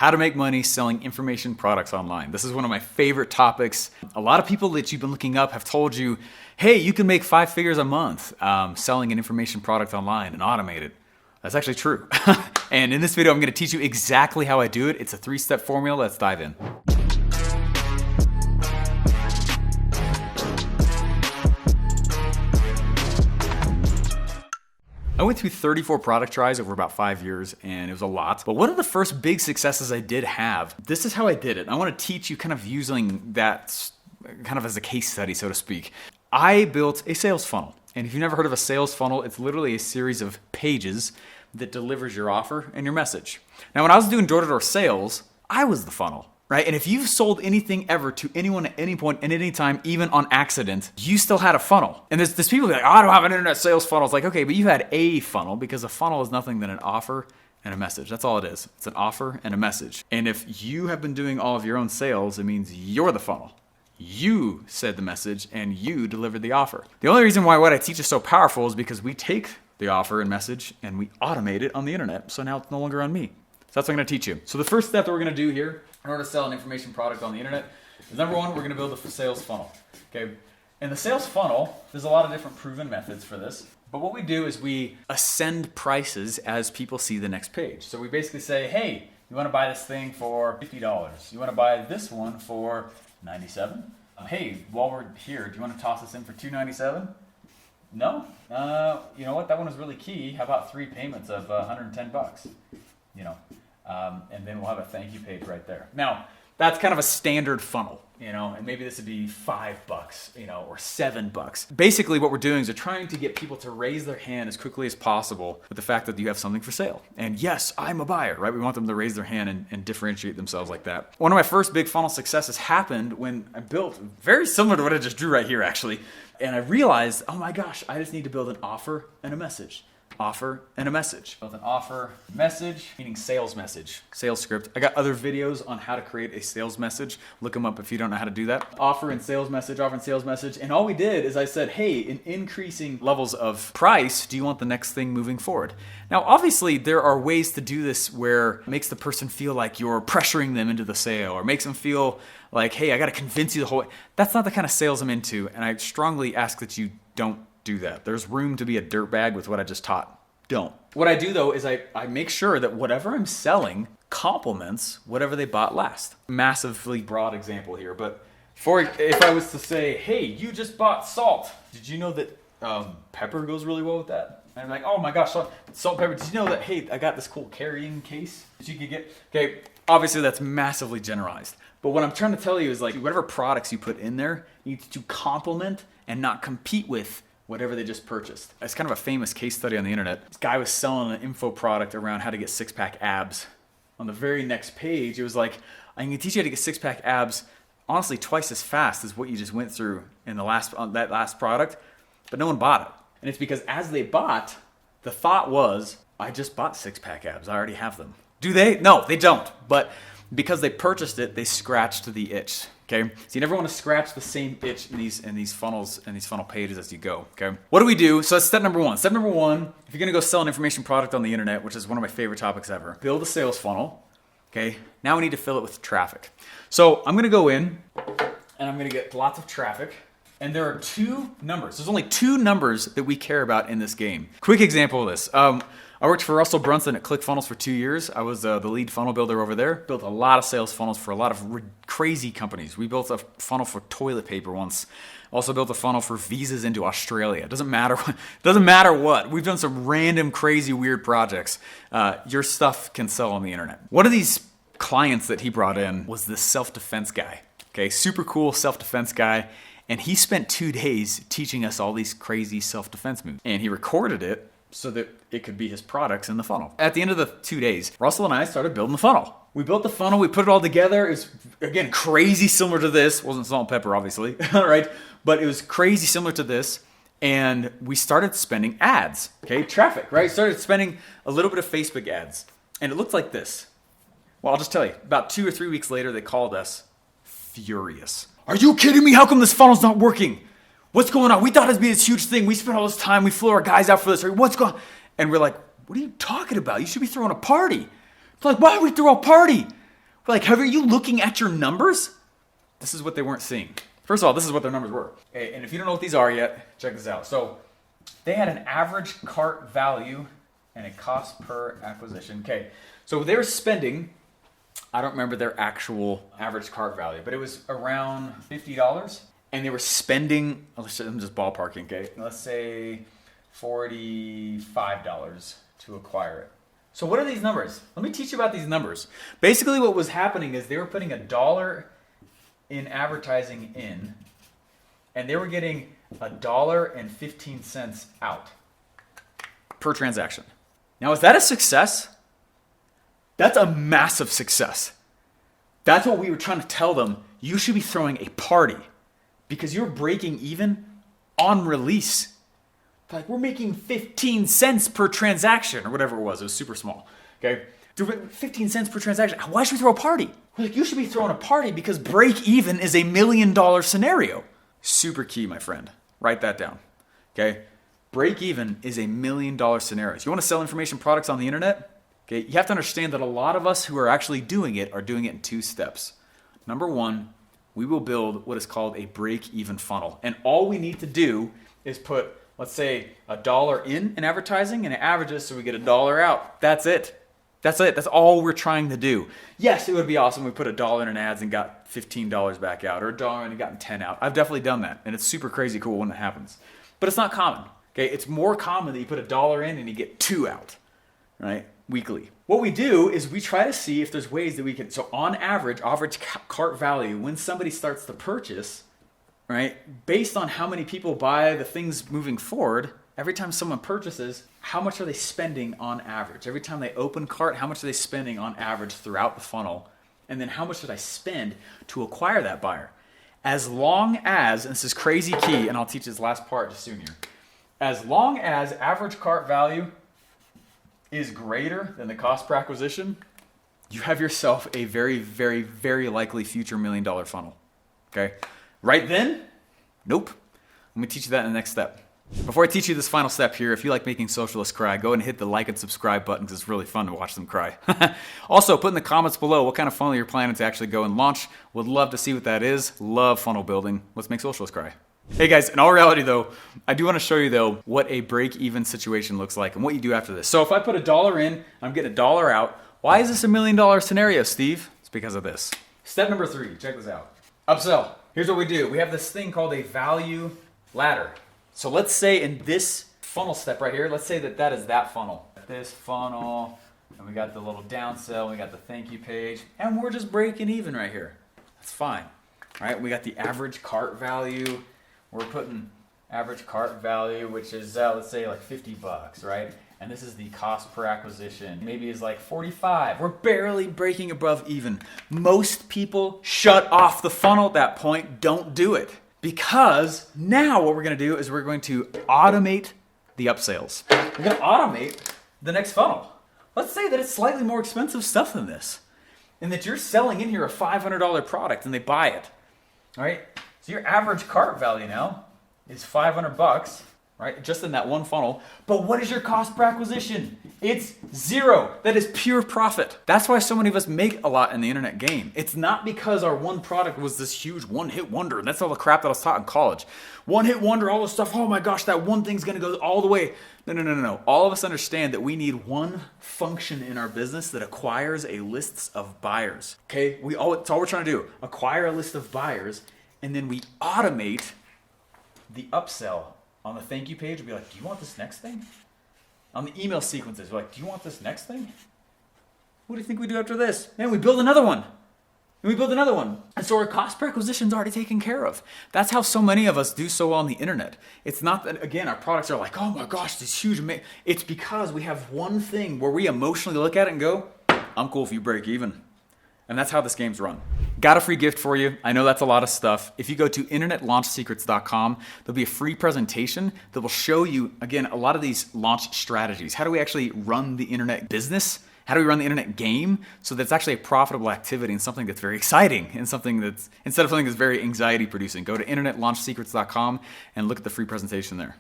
How to make money selling information products online. This is one of my favorite topics. A lot of people that you've been looking up have told you, hey, you can make 5 figures a month selling an information product online and automate it. That's actually true. And in this video, I'm gonna teach you exactly how I do it. It's a 3-step formula. Let's dive in. I went through 34 product tries over about 5 years, and it was a lot. But one of the first big successes I did have, this is how I did it. I want to teach you kind of using that kind of as a case study, so to speak. I built a sales funnel. And if you've never heard of a sales funnel, it's literally a series of pages that delivers your offer and your message. Now, when I was doing door-to-door sales, I was the funnel. Right? And if you've sold anything ever to anyone at any point and at any time, even on accident, you still had a funnel. And there's people who are like, oh, I don't have an internet sales funnel. It's like, okay, but you had a funnel, because a funnel is nothing but an offer and a message. That's all it is. It's an offer and a message. And if you have been doing all of your own sales, it means you're the funnel. You said the message and you delivered the offer. The only reason why what I teach is so powerful is because we take the offer and message and we automate it on the internet. So now it's no longer on me. So that's what I'm going to teach you. So the first step that we're going to do here in order to sell an information product on the internet is, number one, we're going to build a sales funnel. Okay. In the sales funnel, there's a lot of different proven methods for this. But what we do is we ascend prices as people see the next page. So we basically say, hey, you want to buy this thing for $50. You want to buy this one for $97. Hey, while we're here, do you want to toss this in for $297? No? You know what? That one is really key. How about 3 payments of $110? You know, and then we'll have a thank you page right there. Now, that's kind of a standard funnel, you know, and maybe this would be $5, you know, or $7. Basically, what we're doing is we're trying to get people to raise their hand as quickly as possible with the fact that you have something for sale. And yes, I'm a buyer, right? We want them to raise their hand and differentiate themselves like that. One of my first big funnel successes happened when I built, very similar to what I just drew right here, actually. And I realized, oh my gosh, I just need to build an offer and a message. Offer and a message. Both an offer, message, meaning sales message, sales script. I got other videos on how to create a sales message. Look them up if you don't know how to do that. Offer and sales message, offer and sales message. And all we did is I said, hey, in increasing levels of price, do you want the next thing moving forward? Now, obviously, there are ways to do this where it makes the person feel like you're pressuring them into the sale, or makes them feel like, hey, I got to convince you the whole way. That's not the kind of sales I'm into. And I strongly ask that you don't do that. There's room to be a dirtbag with what I just taught. Don't. What I do though is I make sure that whatever I'm selling complements whatever they bought last. Massively broad example here, but if I was to say, hey, you just bought salt. Did you know that pepper goes really well with that? And I'm like, oh my gosh, salt, pepper. Did you know that, hey, I got this cool carrying case that you could get? Okay, obviously that's massively generalized. But what I'm trying to tell you is, like, whatever products you put in there needs to complement and not compete with whatever they just purchased. It's kind of a famous case study on the internet. This guy was selling an info product around how to get 6-pack abs. On the very next page, it was like, I can teach you how to get 6-pack abs honestly twice as fast as what you just went through in that last product, but no one bought it. And it's because as they bought, the thought was, I just bought 6-pack abs. I already have them. Do they? No, they don't. But because they purchased it, they scratched the itch. Okay, so you never want to scratch the same itch in these funnels and these funnel pages as you go. Okay, what do we do? So that's step number one. Step number one, if you're gonna go sell an information product on the internet, which is one of my favorite topics ever, build a sales funnel. Okay, now we need to fill it with traffic. So I'm gonna go in and I'm gonna get lots of traffic. And there are 2 numbers. There's only 2 numbers that we care about in this game. Quick example of this. I worked for Russell Brunson at ClickFunnels for 2 years. I was the lead funnel builder over there. Built a lot of sales funnels for a lot of crazy companies. We built a funnel for toilet paper once. Also built a funnel for visas into Australia. It doesn't matter what. We've done some random, crazy, weird projects. Your stuff can sell on the internet. One of these clients that he brought in was this self-defense guy. Okay, super cool self-defense guy. And he spent 2 days teaching us all these crazy self-defense moves. And he recorded it so that it could be his products in the funnel. At the end of the 2 days, Russell and I started building the funnel. We built the funnel, we put it all together. It was, again, crazy similar to this. Wasn't salt and pepper, obviously, right? But it was crazy similar to this. And we started spending ads, okay? Traffic, right? Started spending a little bit of Facebook ads. And it looked like this. Well, I'll just tell you, about 2 or 3 weeks later, they called us furious. Are you kidding me? How come this funnel's not working? What's going on? We thought it'd be this huge thing. We spent all this time. We flew our guys out for this. What's going on? And we're like, what are you talking about? You should be throwing a party. It's like, why would we throw a party? Like, are you looking at your numbers? This is what they weren't seeing. First of all, this is what their numbers were. Okay, and if you don't know what these are yet, check this out. So they had an average cart value and a cost per acquisition. Okay, so they were spending, I don't remember their actual average cart value, but it was around $50. And they were spending, I'm just ballparking, okay? Let's say $45 to acquire it. So what are these numbers? Let me teach you about these numbers. Basically what was happening is they were putting $1 in advertising in, and they were getting $1.15 out per transaction. Now, is that a success? That's a massive success. That's what we were trying to tell them. You should be throwing a party because you're breaking even on release. Like, we're making 15 cents per transaction or whatever it was. It was super small. Okay. 15 cents per transaction. Why should we throw a party? We're like, you should be throwing a party because break even is $1 million scenario. Super key, my friend. Write that down. Okay. Break even is $1 million scenario. So you want to sell information products on the internet? Okay. You have to understand that a lot of us who are actually doing it are doing it in 2 steps. Number 1, we will build what is called a break even funnel. And all we need to do is put, let's say, $1 in advertising and it averages so we get $1 out. That's it. That's it. That's all we're trying to do. Yes, it would be awesome if we put $1 in ads and got $15 back out, or $1 and gotten 10 out. I've definitely done that, and it's super crazy cool when it happens. But it's not common. Okay, it's more common that you put $1 in and you get 2 out, right? Weekly. What we do is we try to see if there's ways that we can. So on average cart value, when somebody starts to purchase, right, based on how many people buy the things moving forward. Every time someone purchases, how much are they spending on average? Every time they open cart, how much are they spending on average throughout the funnel? And then how much did I spend to acquire that buyer? As long as, and this is crazy key, and I'll teach this last part just soon here. As long as average cart value is greater than the cost per acquisition, you have yourself a very, very, very likely future $1 million funnel. Okay? Right then? Nope. Let me teach you that in the next step. Before I teach you this final step here, if you like making socialists cry, go and hit the like and subscribe button because it's really fun to watch them cry. Also, put in the comments below what kind of funnel you're planning to actually go and launch. Would love to see what that is. Love funnel building. Let's make socialists cry. Hey guys, in all reality though, I do want to show you though what a break-even situation looks like and what you do after this. So if I put $1 in, I'm getting $1 out. Why is this $1 million scenario, Steve? It's because of this. Step number 3, check this out. Upsell. Here's what we do. We have this thing called a value ladder. So let's say in this funnel step right here, let's say that is that funnel. This funnel, and we got the little downsell, we got the thank you page, and we're just breaking even right here. That's fine. All right, we got the average cart value. We're putting average cart value, which is, let's say like $50, right? And this is the cost per acquisition. Maybe it's like 45. We're barely breaking above even. Most people shut off the funnel at that point. Don't do it. Because now what we're going to do is we're going to automate the upsales. We're going to automate the next funnel. Let's say that it's slightly more expensive stuff than this, and that you're selling in here a $500 product and they buy it. All right? So your average cart value now is $500, right? Just in that one funnel. But what is your cost per acquisition? It's 0. That is pure profit. That's why so many of us make a lot in the internet game. It's not because our one product was this huge one-hit wonder. And that's all the crap that I was taught in college. One-hit wonder, all this stuff. Oh my gosh, that one thing's going to go all the way. No. All of us understand that we need one function in our business that acquires a list of buyers. Okay? It's all we're trying to do. Acquire a list of buyers, and then we automate the upsell. On the thank you page, we'll be like, do you want this next thing? On the email sequences, we're like, do you want this next thing? What do you think we do after this? Man, we build another one. And we build another one. And so our cost per acquisition is already taken care of. That's how so many of us do so well on the internet. It's not that, again, our products are like, oh my gosh, this huge. It's because we have one thing where we emotionally look at it and go, I'm cool if you break even. And that's how this game's run. Got a free gift for you. I know that's a lot of stuff. If you go to internetlaunchsecrets.com, there'll be a free presentation that will show you, again, a lot of these launch strategies. How do we actually run the internet business? How do we run the internet game so that it's actually a profitable activity and something that's very exciting and something that's, instead of something that's very anxiety producing? Go to internetlaunchsecrets.com and look at the free presentation there.